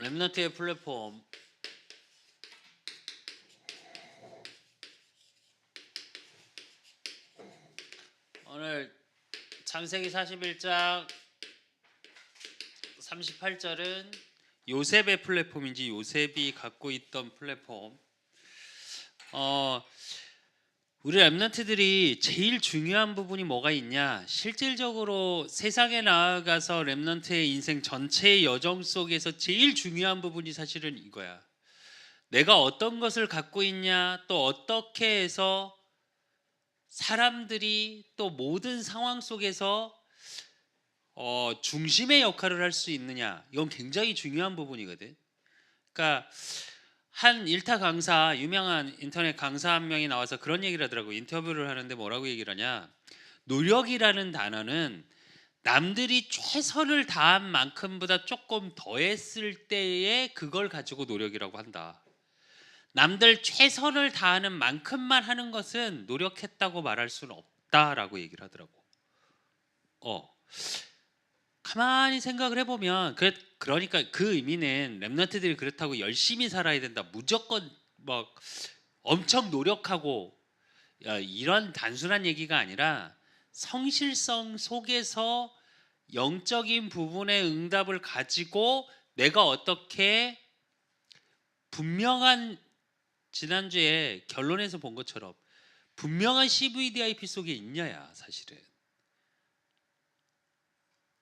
랩넌트의 플랫폼 오늘 창세기 41장 38절은 요셉의 플랫폼인지 요셉이 갖고 있던 플랫폼. 우리 랩넌트들이 제일 중요한 부분이 뭐가 있냐? 실질적으로 세상에 나아가서 랩넌트의 인생 전체의 여정 속에서 제일 중요한 부분이 사실은 이거야. 내가 어떤 것을 갖고 있냐, 또 어떻게 해서 사람들이 또 모든 상황 속에서 중심의 역할을 할 수 있느냐. 이건 굉장히 중요한 부분이거든. 그러니까 한 일타 강사, 유명한 인터넷 강사 한 명이 나와서 그런 얘기를 하더라고. 인터뷰를 하는데 뭐라고 얘기를 하냐? 노력이라는 단어는 남들이 최선을 다한 만큼보다 조금 더 했을 때에 그걸 가지고 노력이라고 한다. 남들 최선을 다하는 만큼만 하는 것은 노력했다고 말할 수는 없다라고 얘기를 하더라고. 가만히 생각을 해보면 그러니까 그 의미는 랩넌트들이 그렇다고 열심히 살아야 된다, 무조건 막 엄청 노력하고 이런 단순한 얘기가 아니라 성실성 속에서 영적인 부분의 응답을 가지고 내가 어떻게 분명한, 지난주에 결론에서 본 것처럼 분명한 CVDIP 속에 있냐야 사실은.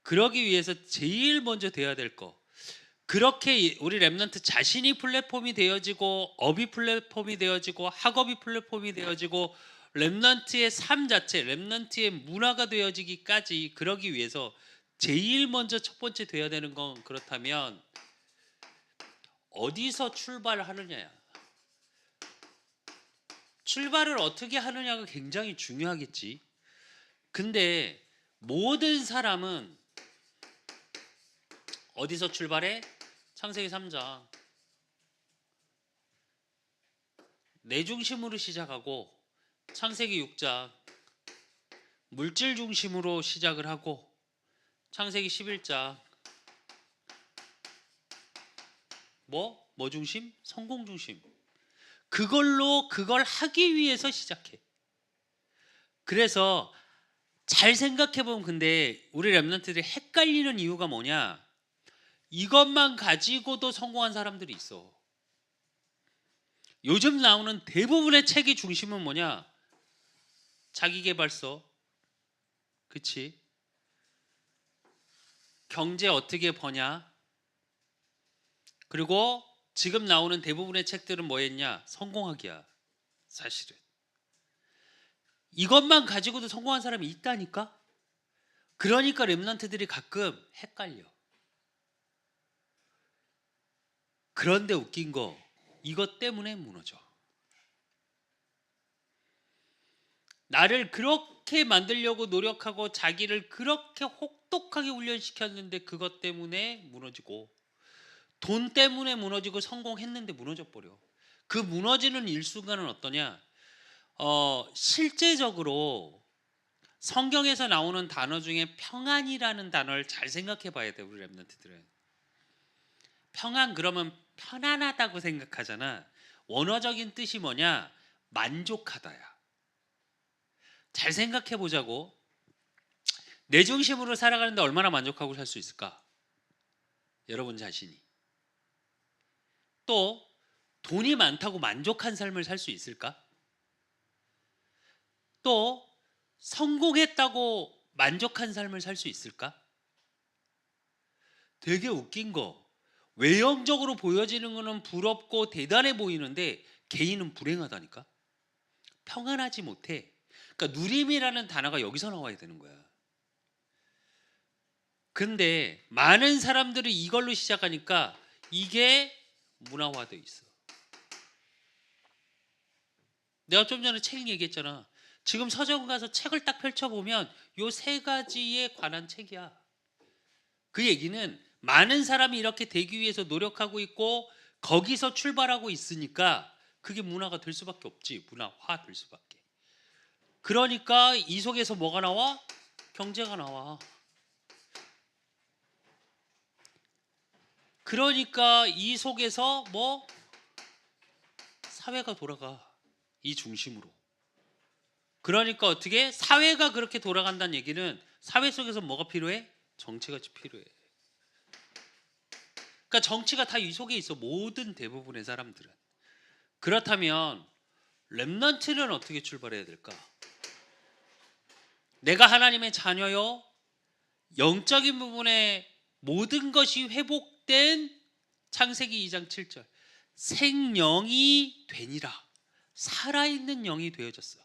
그러기 위해서 제일 먼저 돼야 될 거, 그렇게 우리 랩넌트 자신이 플랫폼이 되어지고 업이 플랫폼이 되어지고 학업이 플랫폼이 되어지고 랩넌트의 삶 자체, 랩넌트의 문화가 되어지기까지, 그러기 위해서 제일 먼저 첫 번째 돼야 되는 건, 그렇다면 어디서 출발하느냐야. 출발을 어떻게 하느냐가 굉장히 중요하겠지. 근데 모든 사람은 어디서 출발해? 창세기 3장 내 중심으로 시작하고, 창세기 6장 물질 중심으로 시작을 하고, 창세기 11장 뭐 중심? 성공 중심. 그걸 하기 위해서 시작해. 그래서 잘 생각해 보면, 근데 우리 랩런트들이 헷갈리는 이유가 뭐냐? 이것만 가지고도 성공한 사람들이 있어. 요즘 나오는 대부분의 책의 중심은 뭐냐? 자기계발서, 그치? 경제 어떻게 버냐? 그리고 지금 나오는 대부분의 책들은 뭐였냐? 성공하기야. 사실은 이것만 가지고도 성공한 사람이 있다니까. 그러니까 랩런트들이 가끔 헷갈려. 그런데 웃긴 거, 이것 때문에 무너져. 나를 그렇게 만들려고 노력하고 자기를 그렇게 혹독하게 훈련시켰는데 그것 때문에 무너지고, 돈 때문에 무너지고 성공했는데 무너져 버려. 그 무너지는 일순간은 어떠냐? 실제적으로 성경에서 나오는 단어 중에 평안이라는 단어를 잘 생각해 봐야 돼. 우리 랩런트들은 평안 그러면 편안하다고 생각하잖아. 원어적인 뜻이 뭐냐? 만족하다야. 잘 생각해 보자고. 내 중심으로 살아가는데 얼마나 만족하고 살 수 있을까? 여러분 자신이. 또 돈이 많다고 만족한 삶을 살 수 있을까? 또 성공했다고 만족한 삶을 살 수 있을까? 되게 웃긴 거, 외형적으로 보여지는 거는 부럽고 대단해 보이는데 개인은 불행하다니까. 평안하지 못해. 그러니까 누림이라는 단어가 여기서 나와야 되는 거야. 근데 많은 사람들이 이걸로 시작하니까 이게 문화화돼 있어. 내가 좀 전에 책 얘기했잖아. 지금 서점 가서 책을 딱 펼쳐보면 요 세 가지에 관한 책이야. 그 얘기는 많은 사람이 이렇게 되기 위해서 노력하고 있고 거기서 출발하고 있으니까 그게 문화가 될 수밖에 없지. 문화화 될 수밖에. 그러니까 이 속에서 뭐가 나와? 경제가 나와. 그러니까 이 속에서 뭐 사회가 돌아가, 이 중심으로. 그러니까 어떻게 사회가 그렇게 돌아간다는 얘기는 사회 속에서 뭐가 필요해? 정치가 필요해. 그러니까 정치가 다 이 속에 있어, 모든 대부분의 사람들은. 그렇다면 렘넌트는 어떻게 출발해야 될까? 내가 하나님의 자녀요, 영적인 부분에 모든 것이 회복된 창세기 2장 7절, 생령이 되니라. 살아있는 영이 되어졌어.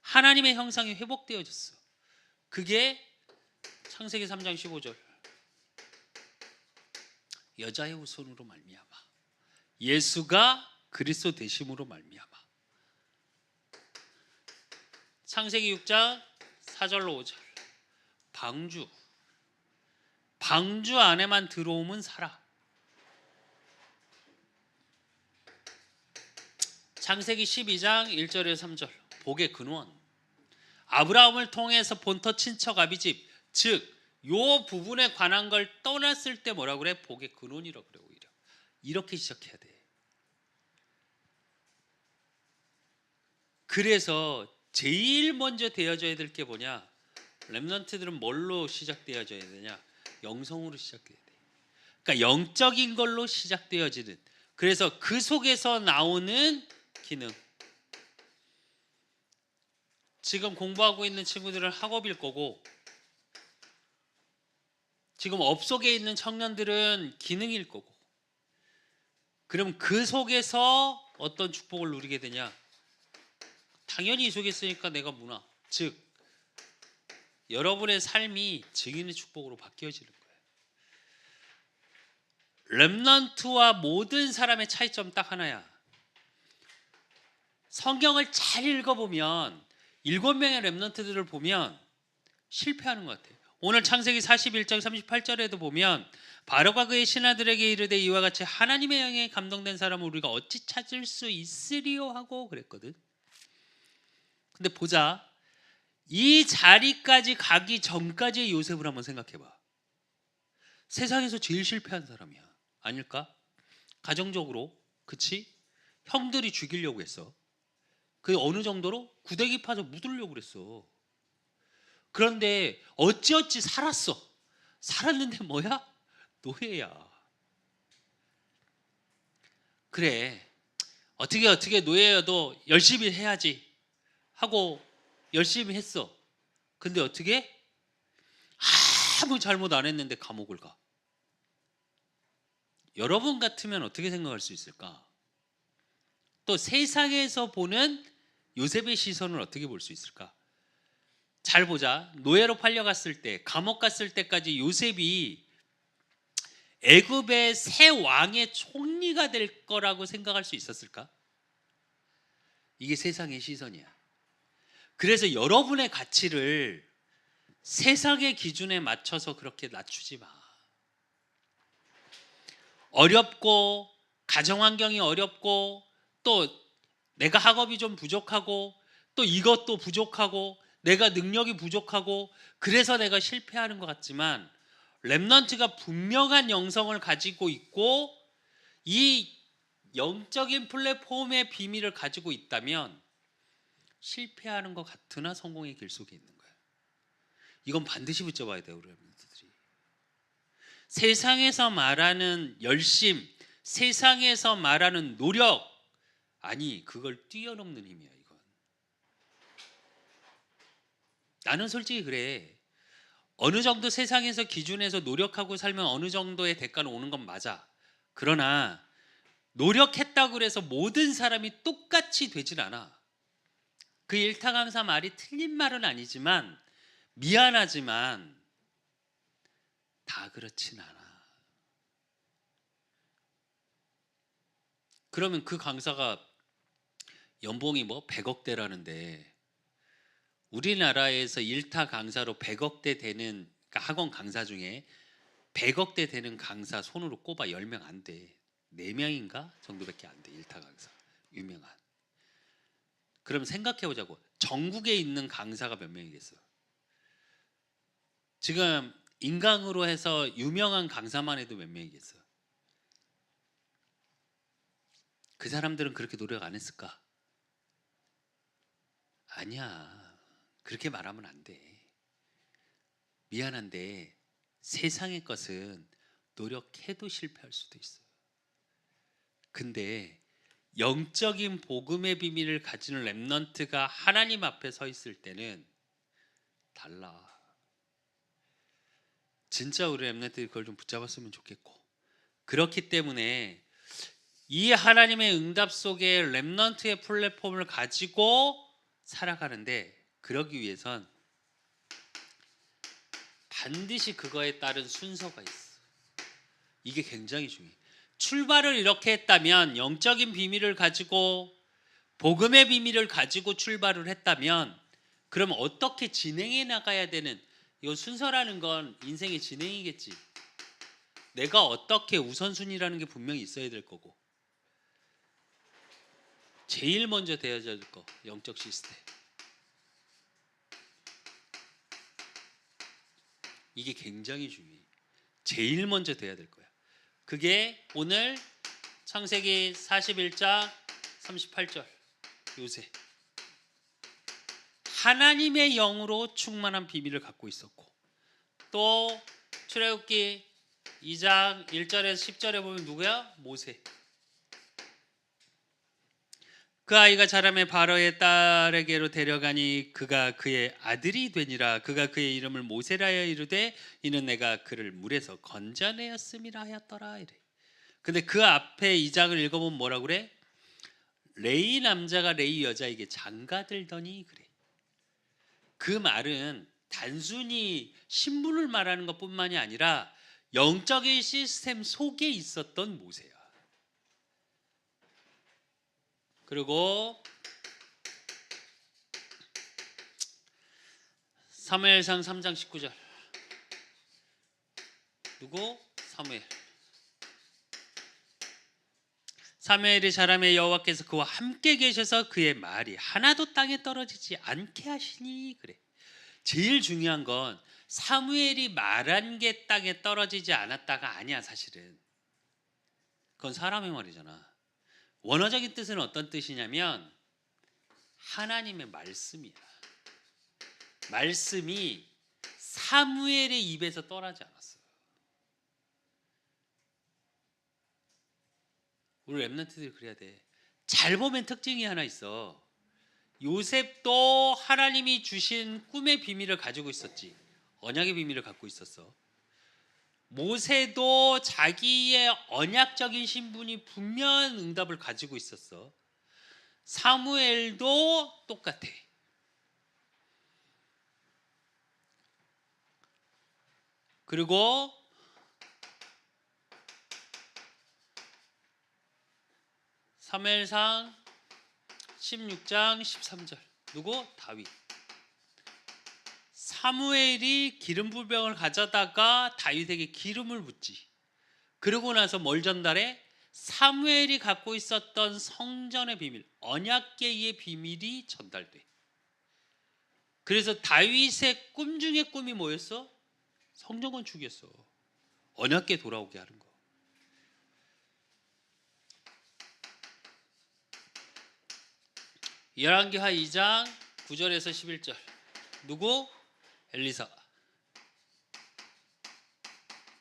하나님의 형상이 회복되어졌어. 그게 창세기 3장 15절, 여자의 후손으로 말미암아 예수가 그리스도 되심으로 말미암아. 창세기 6장 4절로 5절, 방주 안에만 들어오면 살아. 창세기 12장 1절에서 3절, 복의 근원, 아브라함을 통해서 본토 친척 아비집, 즉 요 부분에 관한 걸 떠났을 때 뭐라고 그래? 복의 근원이라고 그래. 오히려 이렇게 시작해야 돼. 그래서 제일 먼저 되어져야 될 게 뭐냐? 렘넌트들은 뭘로 시작되어져야 되냐? 영성으로 시작돼야 돼. 그러니까 영적인 걸로 시작되어지는, 그래서 그 속에서 나오는 기능. 지금 공부하고 있는 친구들은 학업일 거고, 지금 업 속에 있는 청년들은 기능일 거고, 그럼 그 속에서 어떤 축복을 누리게 되냐? 당연히 이 속에 있으니까 내가 문화, 즉 여러분의 삶이 증인의 축복으로 바뀌어지는 거예요. 렘넌트와 모든 사람의 차이점 딱 하나야. 성경을 잘 읽어보면 7명의 렘넌트들을 보면 실패하는 것 같아요. 오늘 창세기 41장 38절에도 보면 바로가 그의 신하들에게 이르되 이와 같이 하나님의 영에 감동된 사람을 우리가 어찌 찾을 수 있으리요 하고 그랬거든. 근데 보자, 이 자리까지 가기 전까지의 요셉을 한번 생각해봐. 세상에서 제일 실패한 사람이야, 아닐까? 가정적으로, 그치? 형들이 죽이려고 했어. 그 어느 정도로? 구데기 파서 묻으려고 그랬어. 그런데 어찌어찌 살았어. 살았는데 뭐야? 노예야. 그래, 어떻게 노예여도 열심히 해야지 하고 열심히 했어. 근데 어떻게? 아무 잘못 안 했는데 감옥을 가. 여러분 같으면 어떻게 생각할 수 있을까? 또 세상에서 보는 요셉의 시선을 어떻게 볼 수 있을까? 잘 보자. 노예로 팔려갔을 때, 감옥 갔을 때까지 요셉이 애굽의 새 왕의 총리가 될 거라고 생각할 수 있었을까? 이게 세상의 시선이야. 그래서 여러분의 가치를 세상의 기준에 맞춰서 그렇게 낮추지 마. 어렵고, 가정 환경이 어렵고, 또 내가 학업이 좀 부족하고, 또 이것도 부족하고, 내가 능력이 부족하고, 그래서 내가 실패하는 것 같지만, 렘넌트가 분명한 영성을 가지고 있고 이 영적인 플랫폼의 비밀을 가지고 있다면 실패하는 것 같으나 성공의 길 속에 있는 거예요. 이건 반드시 붙잡아야 돼요, 우리 렘넌트들이. 세상에서 말하는 열심, 세상에서 말하는 노력, 아니 그걸 뛰어넘는 힘이야. 이건 나는 솔직히 그래. 어느 정도 세상에서 기준에서 노력하고 살면 어느 정도의 대가는 오는 건 맞아. 그러나 노력했다고 해서 모든 사람이 똑같이 되질 않아. 그 일타 강사 말이 틀린 말은 아니지만, 미안하지만 다 그렇진 않아. 그러면 그 강사가 연봉이 뭐 100억대라는데 우리나라에서 일타 강사로 100억대 되는, 그러니까 학원 강사 중에 100억대 되는 강사 손으로 꼽아 10명 안 돼. 4명인가 정도밖에 안 돼, 일타 강사 유명한. 그럼 생각해 보자고. 전국에 있는 강사가 몇 명이겠어? 지금 인강으로 해서 유명한 강사만 해도 몇 명이겠어? 그 사람들은 그렇게 노력 안 했을까? 아니야. 그렇게 말하면 안 돼. 미안한데 세상의 것은 노력해도 실패할 수도 있어요. 근데 영적인 복음의 비밀을 가지는 렘넌트가 하나님 앞에 서 있을 때는 달라. 진짜 우리 렘넌트들이 그걸 좀 붙잡았으면 좋겠고, 그렇기 때문에 이 하나님의 응답 속에 렘넌트의 플랫폼을 가지고 살아가는데, 그러기 위해선 반드시 그거에 따른 순서가 있어. 이게 굉장히 중요해. 출발을 이렇게 했다면, 영적인 비밀을 가지고 복음의 비밀을 가지고 출발을 했다면, 그럼 어떻게 진행해 나가야 되는, 이 순서라는 건 인생의 진행이겠지. 내가 어떻게 우선순위라는 게 분명히 있어야 될 거고, 제일 먼저 되어야 될 거, 영적 시스템. 이게 굉장히 중요해. 제일 먼저 돼야 될 거야. 그게 오늘 창세기 41장 38절 요셉, 하나님의 영으로 충만한 비밀을 갖고 있었고, 또 출애굽기 2장 1절에서 10절에 보면 누구야? 모세. 그 아이가 자라매 바로의 딸에게로 데려가니 그가 그의 아들이 되니라. 그가 그의 이름을 모세라 하여 이르되 이는 내가 그를 물에서 건져내었음이라 하였더라 이래. 근데 그 앞에 2장을 읽어보면 뭐라고 그래? 레이 남자가 레이 여자에게 장가들더니 그래. 그 말은 단순히 신분을 말하는 것뿐만이 아니라 영적인 시스템 속에 있었던 모세야. 그리고 사무엘상 3장 19절 누구? 사무엘이 자라매 여호와께서 그와 함께 계셔서 그의 말이 하나도 땅에 떨어지지 않게 하시니 그래. 제일 중요한 건 사무엘이 말한 게 땅에 떨어지지 않았다가 아니야. 사실은 그건 사람의 말이잖아. 원어적인 뜻은 어떤 뜻이냐면 하나님의 말씀이야. 말씀이 사무엘의 입에서 떠나지 않았어요. 우리 렘넌트들이 그래야 돼. 잘 보면 특징이 하나 있어. 요셉도 하나님이 주신 꿈의 비밀을 가지고 있었지. 언약의 비밀을 갖고 있었어. 모세도 자기의 언약적인 신분이 분명한 응답을 가지고 있었어. 사무엘도 똑같아. 그리고 사무엘상 16장 13절 누구? 다윗. 사무엘이 기름 부병을 가져다가 다윗에게 기름을 붓지. 그러고 나서 뭘 전달해? 사무엘이 갖고 있었던 성전의 비밀, 언약궤의 비밀이 전달돼. 그래서 다윗의 꿈 중에 꿈이 뭐였어? 성전 건축이었어. 언약궤 돌아오게 하는 거. 열왕기하 2장 9절에서 11절 누구? 엘리사.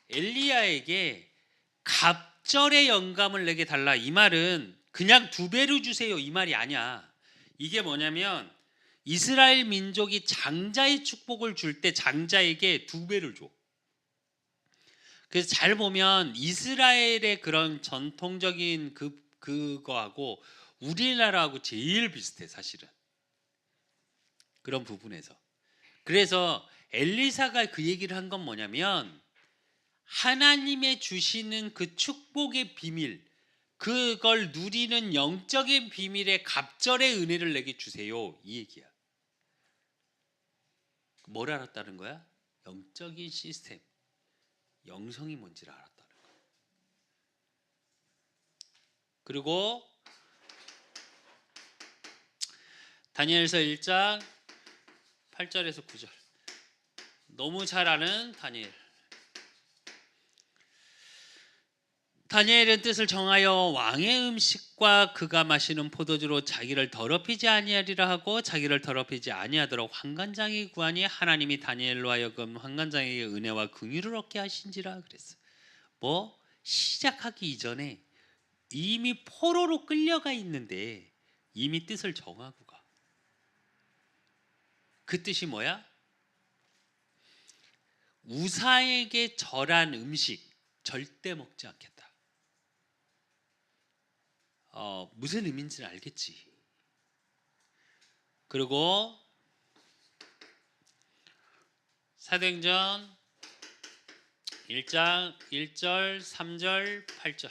엘리야에게 갑절의 영감을 내게 달라. 이 말은 그냥 2배로 주세요 이 말이 아니야. 이게 뭐냐면 이스라엘 민족이 장자의 축복을 줄 때 장자에게 2배를 줘. 그래서 잘 보면 이스라엘의 그런 전통적인 그거하고 우리나라하고 제일 비슷해 사실은. 그런 부분에서. 그래서 엘리사가 그 얘기를 한 건 뭐냐면 하나님의 주시는 그 축복의 비밀, 그걸 누리는 영적인 비밀의 갑절의 은혜를 내게 주세요 이 얘기야. 뭘 알았다는 거야? 영적인 시스템, 영성이 뭔지를 알았다는 거야. 그리고 다니엘서 1장 8절에서 9절 너무 잘 아는 다니엘. 다니엘은 뜻을 정하여 왕의 음식과 그가 마시는 포도주로 자기를 더럽히지 아니하리라 하고 자기를 더럽히지 아니하도록 환관장이 구하니 하나님이 다니엘로 하여금 환관장에게 은혜와 긍휼을 얻게 하신지라 그랬어. 뭐 시작하기 이전에 이미 포로로 끌려가 있는데 이미 뜻을 정하고 가. 그 뜻이 뭐야? 우사에게 절한 음식 절대 먹지 않겠다. 무슨 의미인지는 알겠지. 그리고 사도행전 1장 1절 3절 8절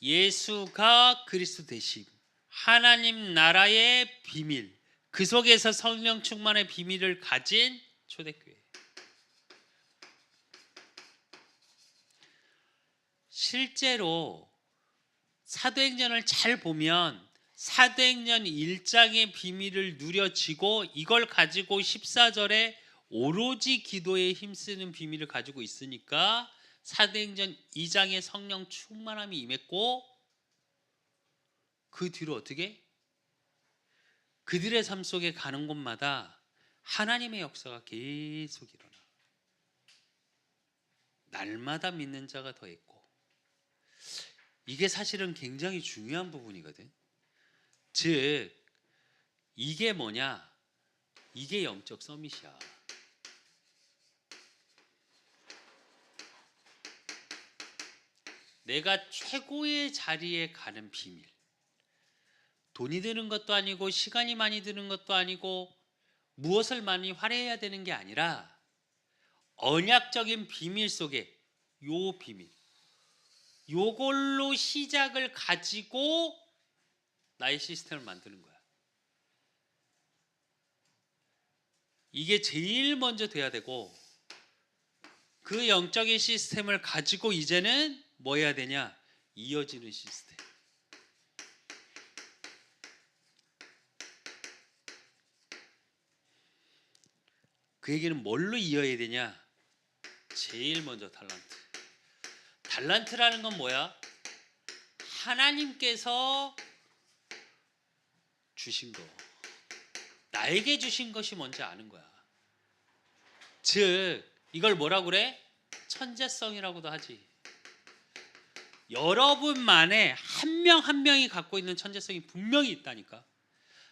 예수가 그리스도 되심 하나님 나라의 비밀 그 속에서 성령 충만의 비밀을 가진 초대교회. 실제로 사도행전을 잘 보면 사도행전 1장의 비밀을 누려지고 이걸 가지고 14절에 오로지 기도에 힘쓰는 비밀을 가지고 있으니까 사도행전 2장의 성령 충만함이 임했고 그 뒤로 어떻게? 그들의 삶 속에 가는 곳마다 하나님의 역사가 계속 일어나. 날마다 믿는 자가 더했고 이게 사실은 굉장히 중요한 부분이거든. 즉 이게 뭐냐? 이게 영적 서밋이야. 내가 최고의 자리에 가는 비밀. 돈이 드는 것도 아니고 시간이 많이 드는 것도 아니고 무엇을 많이 활용해야 되는 게 아니라 언약적인 비밀 속에 요 비밀. 요걸로 시작을 가지고 나의 시스템을 만드는 거야. 이게 제일 먼저 돼야 되고 그 영적인 시스템을 가지고 이제는 뭐 해야 되냐? 이어지는 시스템. 그 얘기는 뭘로 이어야 되냐? 제일 먼저 달란트. 달란트라는 건 뭐야? 하나님께서 주신 거. 나에게 주신 것이 뭔지 아는 거야. 즉 이걸 뭐라고 그래? 천재성이라고도 하지. 여러분만의 한 명 한 명이 갖고 있는 천재성이 분명히 있다니까.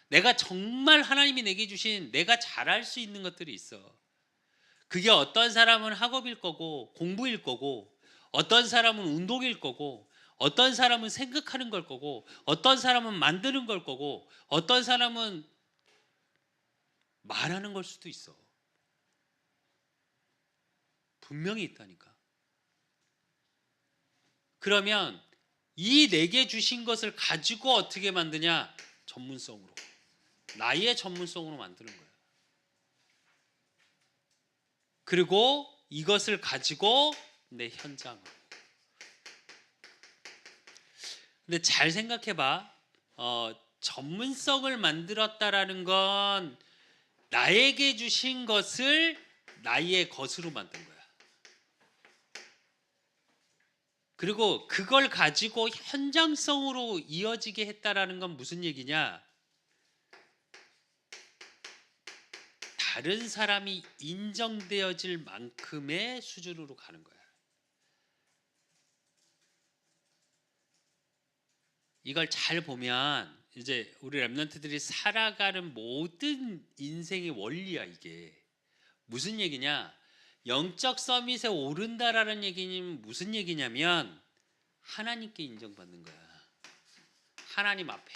내가 정말 하나님이 내게 주신 내가 잘할 수 있는 것들이 있어. 그게 어떤 사람은 학업일 거고 공부일 거고 어떤 사람은 운동일 거고 어떤 사람은 생각하는 걸 거고 어떤 사람은 만드는 걸 거고 어떤 사람은 말하는 걸 수도 있어. 분명히 있다니까. 그러면 이 내게 주신 것을 가지고 어떻게 만드냐? 전문성으로. 나의 전문성으로 만드는 거야. 그리고 이것을 가지고 내 현장으로. 근데 잘 생각해봐. 전문성을 만들었다라는 건 나에게 주신 것을 나의 것으로 만든 거야. 그리고 그걸 가지고 현장성으로 이어지게 했다라는 건 무슨 얘기냐? 다른 사람이 인정되어질 만큼의 수준으로 가는 거야. 이걸 잘 보면 이제 우리 랩런트들이 살아가는 모든 인생의 원리야. 이게 무슨 얘기냐? 영적 서밋에 오른다라는 얘기는 무슨 얘기냐면 하나님께 인정받는 거야. 하나님 앞에.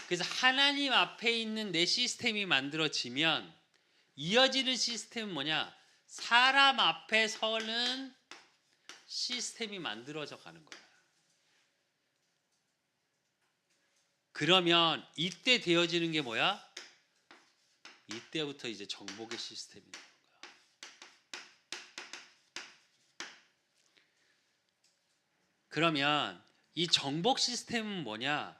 그래서 하나님 앞에 있는 내 시스템이 만들어지면 이어지는 시스템은 뭐냐? 사람 앞에 서는 시스템이 만들어져 가는 거야. 그러면 이때 되어지는 게 뭐야? 이때부터 이제 정복의 시스템이 되는 거야. 그러면 이 정복 시스템은 뭐냐?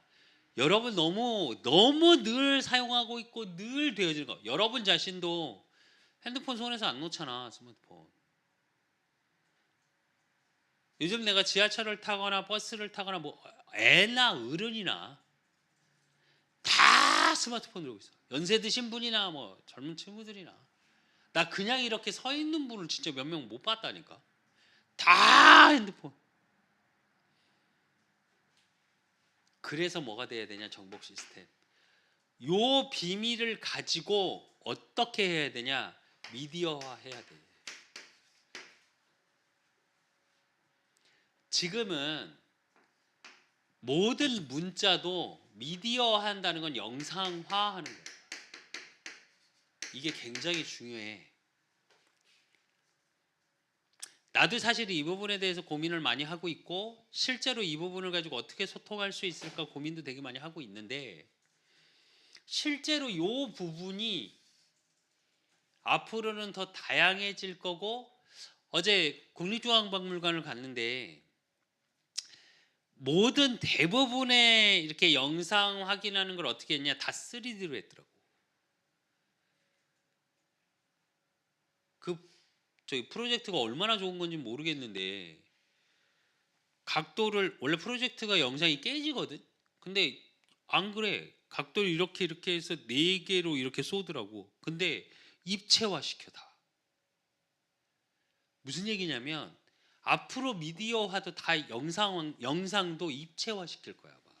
여러분 너무 늘 사용하고 있고 늘 되어지는 거. 여러분 자신도 핸드폰 손에서 안 놓잖아. 스마트폰. 요즘 내가 지하철을 타거나 버스를 타거나 뭐 애나 어른이나 다 스마트폰 들고 있어. 연세 드신 분이나 뭐 젊은 친구들이나. 나 그냥 이렇게 서 있는 분을 진짜 몇 명 못 봤다니까. 다 핸드폰. 그래서 뭐가 돼야 되냐, 정복 시스템. 요 비밀을 가지고 어떻게 해야 되냐, 미디어화 해야 돼. 지금은 모든 문자도 미디어화 한다는 건 영상화 하는 거야. 이게 굉장히 중요해. 나도 사실 이 부분에 대해서 고민을 많이 하고 있고, 실제로 이 부분을 가지고 어떻게 소통할 수 있을까 고민도 되게 많이 하고 있는데, 실제로 이 부분이 앞으로는 더 다양해질 거고, 어제 국립중앙박물관을 갔는데 모든 대부분의 이렇게 영상 확인하는 걸 어떻게 했냐, 다 3D로 했더라고. 그 저기 프로젝트가 얼마나 좋은 건지 모르겠는데, 각도를, 원래 프로젝트가 영상이 깨지거든. 근데 안 그래. 각도를 이렇게 해서 4개로 이렇게 쏘더라고. 근데 입체화 시켜 다. 무슨 얘기냐면 앞으로 미디어화도 다 영상도 입체화 시킬 거야. 아마.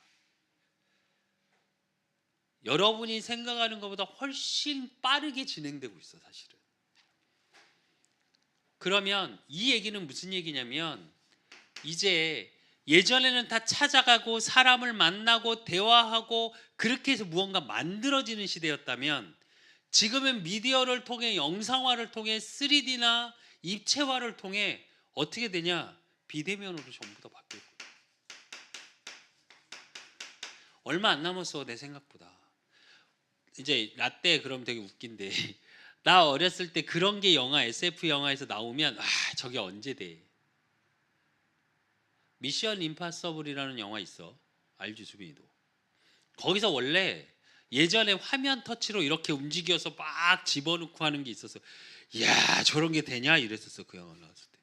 여러분이 생각하는 것보다 훨씬 빠르게 진행되고 있어, 사실은. 그러면 이 얘기는 무슨 얘기냐면, 이제 예전에는 다 찾아가고 사람을 만나고 대화하고 그렇게 해서 무언가 만들어지는 시대였다면, 지금은 미디어를 통해, 영상화를 통해, 3D나 입체화를 통해 어떻게 되냐, 비대면으로 전부 다 바뀔 거야. 얼마 안 남았어, 내 생각보다. 이제 라떼 그럼 되게 웃긴데 나 어렸을 때 그런 게 영화, SF 영화에서 나오면 저게 언제 돼. 미션 임파서블이라는 영화 있어. 알지, 수빈이도. 거기서 원래 예전에 화면 터치로 이렇게 움직여서 막 집어넣고 하는 게 있어서, 이야 저런 게 되냐 이랬었어. 그 영화 나왔을 때.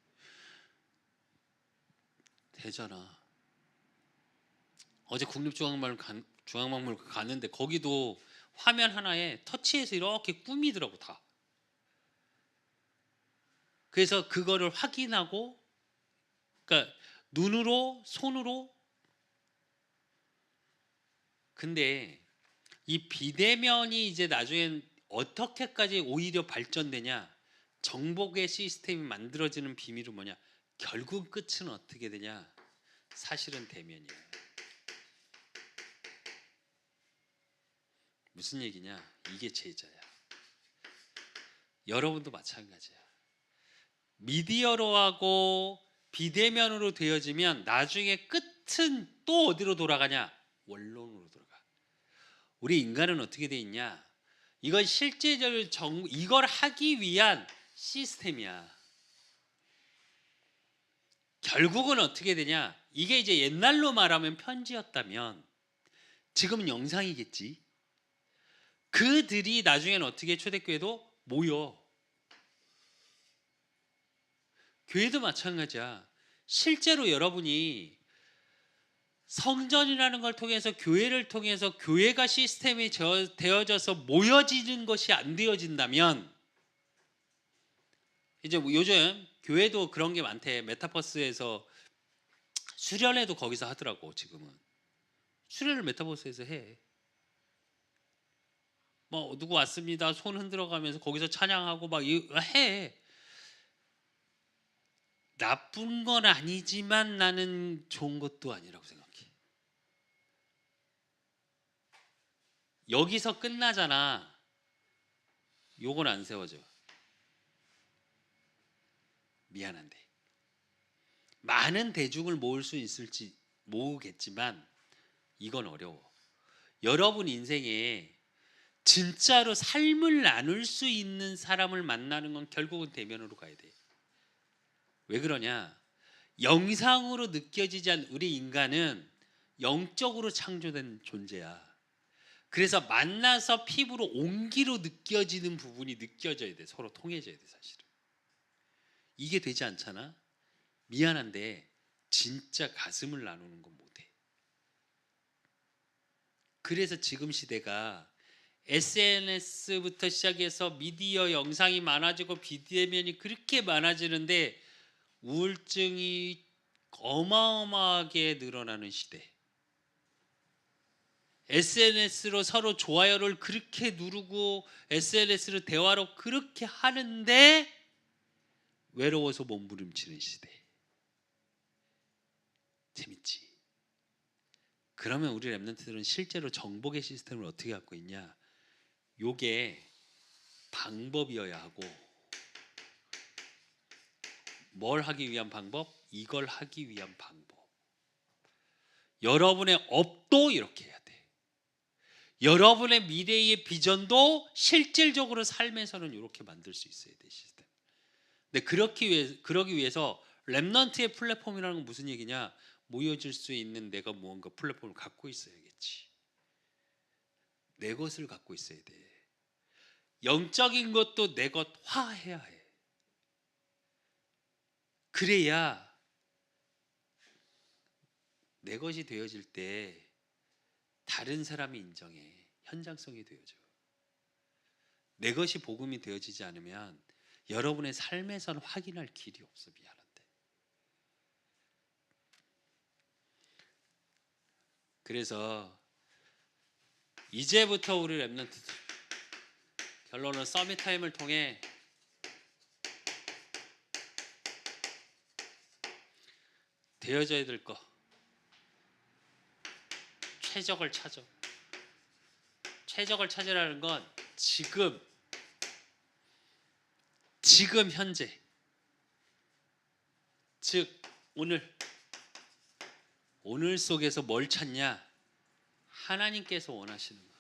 되잖아. 어제 국립중앙박물관 갔는데 거기도 화면 하나에 터치해서 이렇게 꾸미더라고 다. 그래서 그거를 확인하고, 그러니까 눈으로, 손으로. 근데 이 비대면이 이제 나중엔 어떻게까지 오히려 발전되냐, 정복의 시스템이 만들어지는 비밀은 뭐냐, 결국 끝은 어떻게 되냐, 사실은 대면이에요. 무슨 얘기냐, 이게 제자야. 여러분도 마찬가지야. 미디어로 하고 비대면으로 되어지면 나중에 끝은 또 어디로 돌아가냐, 원론으로 돌아가. 우리 인간은 어떻게 돼 있냐, 이건 실제적으로 이걸 하기 위한 시스템이야. 결국은 어떻게 되냐, 이게 이제 옛날로 말하면 편지였다면 지금은 영상이겠지. 그들이 나중에는 어떻게, 초대교회도 모여. 교회도 마찬가지야. 실제로 여러분이 성전이라는 걸 통해서, 교회를 통해서 교회가 시스템이 되어져서 모여지는 것이 안 되어진다면, 이제 뭐 요즘 교회도 그런 게 많대. 메타버스에서 수련회도 거기서 하더라고. 지금은 수련을 메타버스에서 해. 뭐 누구 왔습니다, 손 흔들어가면서 거기서 찬양하고 막 해. 나쁜 건 아니지만 나는 좋은 것도 아니라고 생각해. 여기서 끝나잖아. 요건 안 세워져. 미안한데. 많은 대중을 모을 수 있을지 모으겠지만 이건 어려워. 여러분 인생에 진짜로 삶을 나눌 수 있는 사람을 만나는 건 결국은 대면으로 가야 돼. 왜 그러냐? 영상으로 느껴지지 않는 우리 인간은 영적으로 창조된 존재야. 그래서 만나서 피부로, 온기로 느껴지는 부분이 느껴져야 돼. 서로 통해져야 돼, 사실은. 이게 되지 않잖아? 미안한데 진짜 가슴을 나누는 건 못해. 그래서 지금 시대가 SNS부터 시작해서 미디어 영상이 많아지고 비대면이 그렇게 많아지는데 우울증이 어마어마하게 늘어나는 시대. SNS로 서로 좋아요를 그렇게 누르고 SNS로 대화로 그렇게 하는데 외로워서 몸부림치는 시대. 재밌지? 그러면 우리 랩런트들은 실제로 정복의 시스템을 어떻게 갖고 있냐? 요게 방법이어야 하고, 뭘 하기 위한 방법? 이걸 하기 위한 방법. 여러분의 업도 이렇게 해야 돼. 여러분의 미래의 비전도 실질적으로 삶에서는 이렇게 만들 수 있어야 돼, 시스템. 근데 그러기 위해서 랩넌트의 플랫폼이라는 건 무슨 얘기냐? 모여질 수 있는 내가 무언가 플랫폼을 갖고 있어야겠지. 내 것을 갖고 있어야 돼. 영적인 것도 내 것화해야 해. 그래야 내 것이 되어질 때 다른 사람이 인정해. 현장성이 되어져. 내 것이 복음이 되어지지 않으면 여러분의 삶에선 확인할 길이 없어. 미안한데. 그래서 이제부터 우리 랩런트들 결론은 서밋 타임을 통해 되어져야 될 거 최적을 찾아. 최적을 찾으라는 건 지금 현재, 즉 오늘 속에서 뭘 찾냐? 하나님께서 원하시는 거.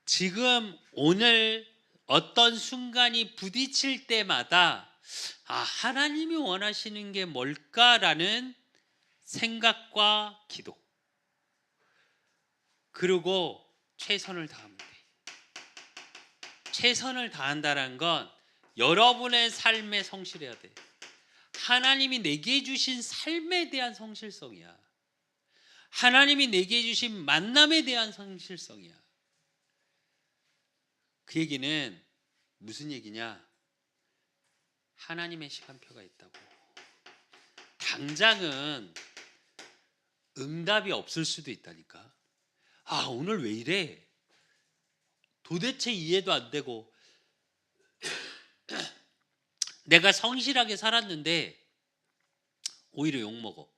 지금 오늘 어떤 순간이 부딪힐 때마다 하나님이 원하시는 게 뭘까라는 생각과 기도, 그리고 최선을 다하면 돼. 최선을 다한다는 건 여러분의 삶에 성실해야 돼. 하나님이 내게 주신 삶에 대한 성실성이야. 하나님이 내게 주신 만남에 대한 성실성이야. 그 얘기는 무슨 얘기냐? 하나님의 시간표가 있다고. 당장은 응답이 없을 수도 있다니까. 오늘 왜 이래? 도대체 이해도 안 되고 내가 성실하게 살았는데 오히려 욕먹어.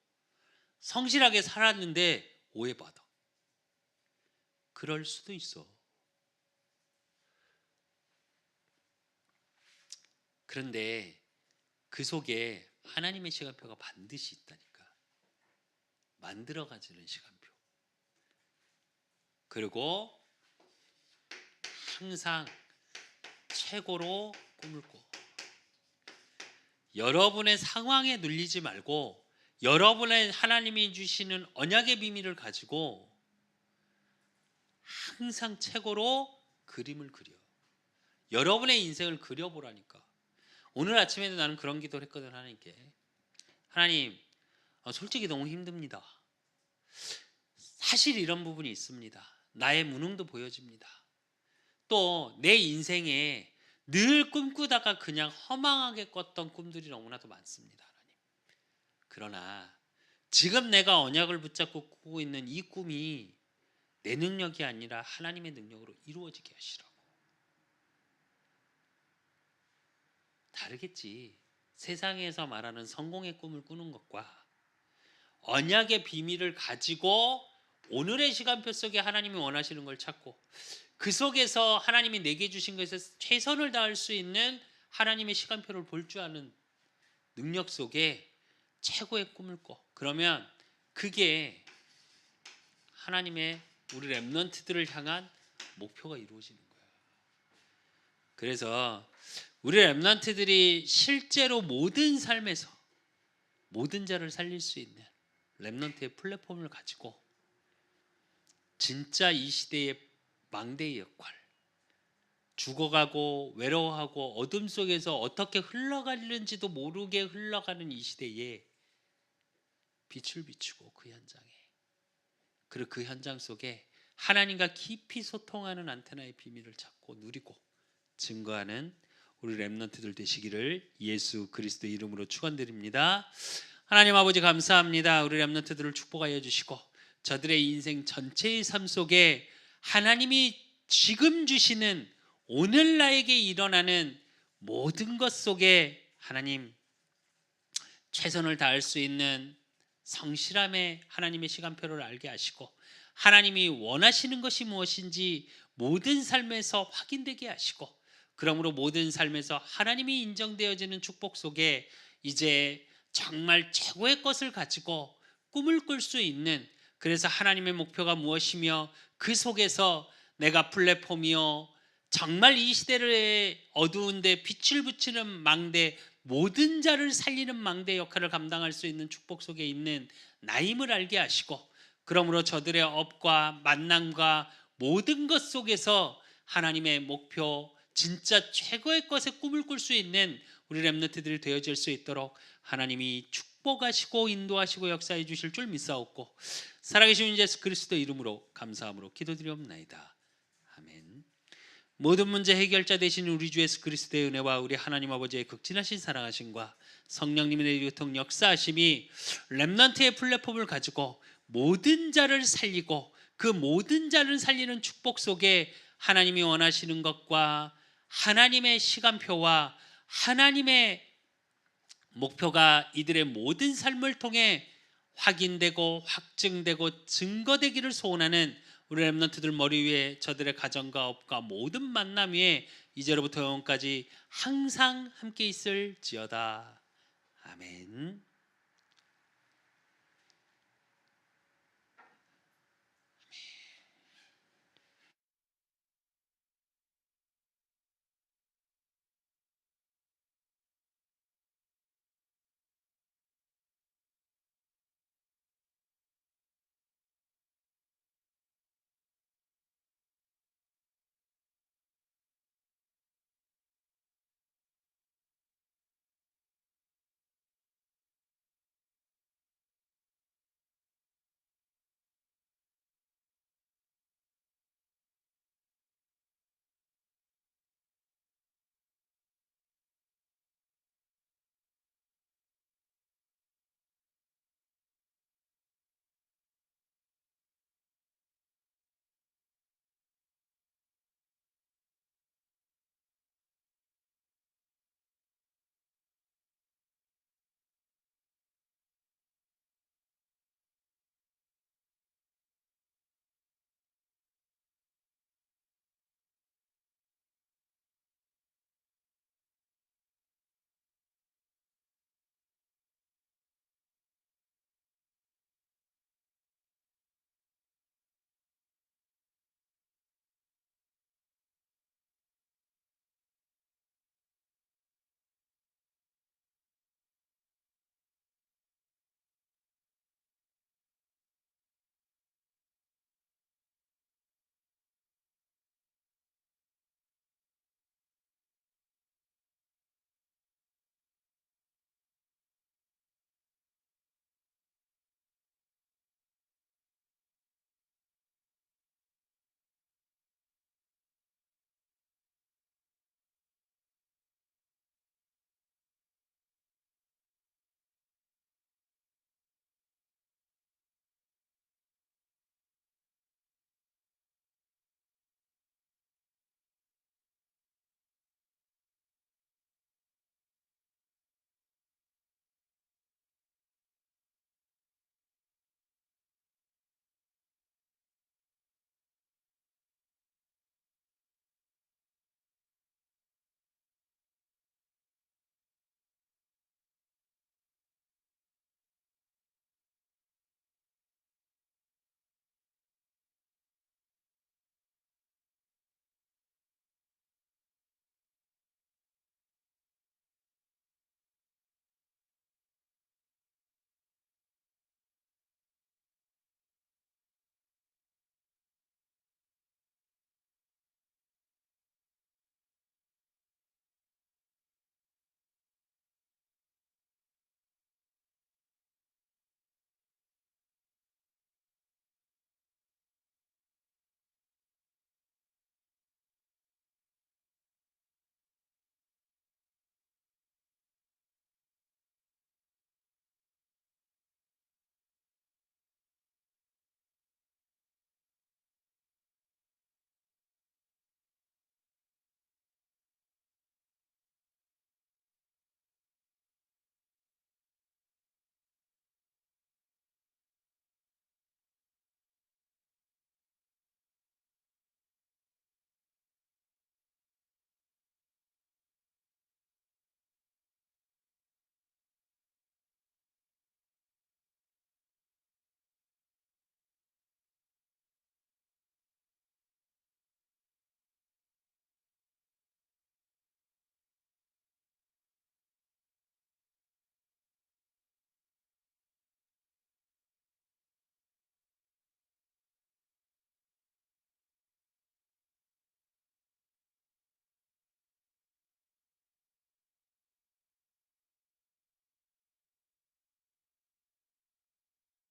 성실하게 살았는데 오해받아. 그럴 수도 있어. 그런데 그 속에 하나님의 시간표가 반드시 있다니까. 만들어가지는 시간표. 그리고 항상 최고로 꿈을 꿔. 여러분의 상황에 눌리지 말고 여러분의 하나님이 주시는 언약의 비밀을 가지고 항상 최고로 그림을 그려. 여러분의 인생을 그려보라니까. 오늘 아침에도 나는 그런 기도를 했거든. 하나님께, 하나님, 솔직히 너무 힘듭니다. 사실 이런 부분이 있습니다. 나의 무능도 보여집니다. 또 내 인생에 늘 꿈꾸다가 그냥 허망하게 꿨던 꿈들이 너무나도 많습니다. 하나님. 그러나 지금 내가 언약을 붙잡고 꾸고 있는 이 꿈이 내 능력이 아니라 하나님의 능력으로 이루어지게 하시라고. 다르겠지. 세상에서 말하는 성공의 꿈을 꾸는 것과 언약의 비밀을 가지고 오늘의 시간표 속에 하나님이 원하시는 걸 찾고 그 속에서 하나님이 내게 주신 것에 최선을 다할 수 있는 하나님의 시간표를 볼 줄 아는 능력 속에 최고의 꿈을 꿔. 그러면 그게 하나님의 우리 랩런트들을 향한 목표가 이루어지는 거야. 그래서 우리 랩런트들이 실제로 모든 삶에서 모든 자를 살릴 수 있는 랩런트의 플랫폼을 가지고 진짜 이 시대의 망대의 역할, 죽어가고 외로워하고 어둠 속에서 어떻게 흘러가는지도 모르게 흘러가는 이 시대에 빛을 비추고 그 현장에, 그리고 그 현장 속에 하나님과 깊이 소통하는 안테나의 비밀을 찾고 누리고 증거하는 우리 렘넌트들 되시기를 예수 그리스도 이름으로 축원드립니다. 하나님 아버지 감사합니다. 우리 렘넌트들을 축복하여 주시고 저들의 인생 전체의 삶 속에 하나님이 지금 주시는 오늘 나에게 일어나는 모든 것 속에 하나님 최선을 다할 수 있는 성실함의 하나님의 시간표를 알게 하시고 하나님이 원하시는 것이 무엇인지 모든 삶에서 확인되게 하시고, 그러므로 모든 삶에서 하나님이 인정되어지는 축복 속에 이제 정말 최고의 것을 가지고 꿈을 꿀 수 있는, 그래서 하나님의 목표가 무엇이며 그 속에서 내가 플랫폼이요 정말 이 시대를 어두운데 빛을 붙이는 망대, 모든 자를 살리는 망대 역할을 감당할 수 있는 축복 속에 있는 나임을 알게 하시고, 그러므로 저들의 업과 만남과 모든 것 속에서 하나님의 목표, 진짜 최고의 것에 꿈을 꿀 수 있는 우리 렘넌트들이 되어질 수 있도록 하나님이 축복하시고 인도하시고 역사해 주실 줄 믿사옵고 살아계신 예수 그리스도 이름으로 감사함으로 기도드리옵나이다. 아멘. 모든 문제 해결자 되신 우리 주 예수 그리스도의 은혜와 우리 하나님 아버지의 극진하신 사랑하심과 성령님의 내리교통 역사하심이 렘넌트의 플랫폼을 가지고 모든 자를 살리고 그 모든 자를 살리는 축복 속에 하나님이 원하시는 것과 하나님의 시간표와 하나님의 목표가 이들의 모든 삶을 통해 확인되고 확증되고 증거되기를 소원하는 우리 렘넌트들 머리 위에 저들의 가정과 업과 모든 만남 위에 이제로부터 영원까지 항상 함께 있을지어다. 아멘.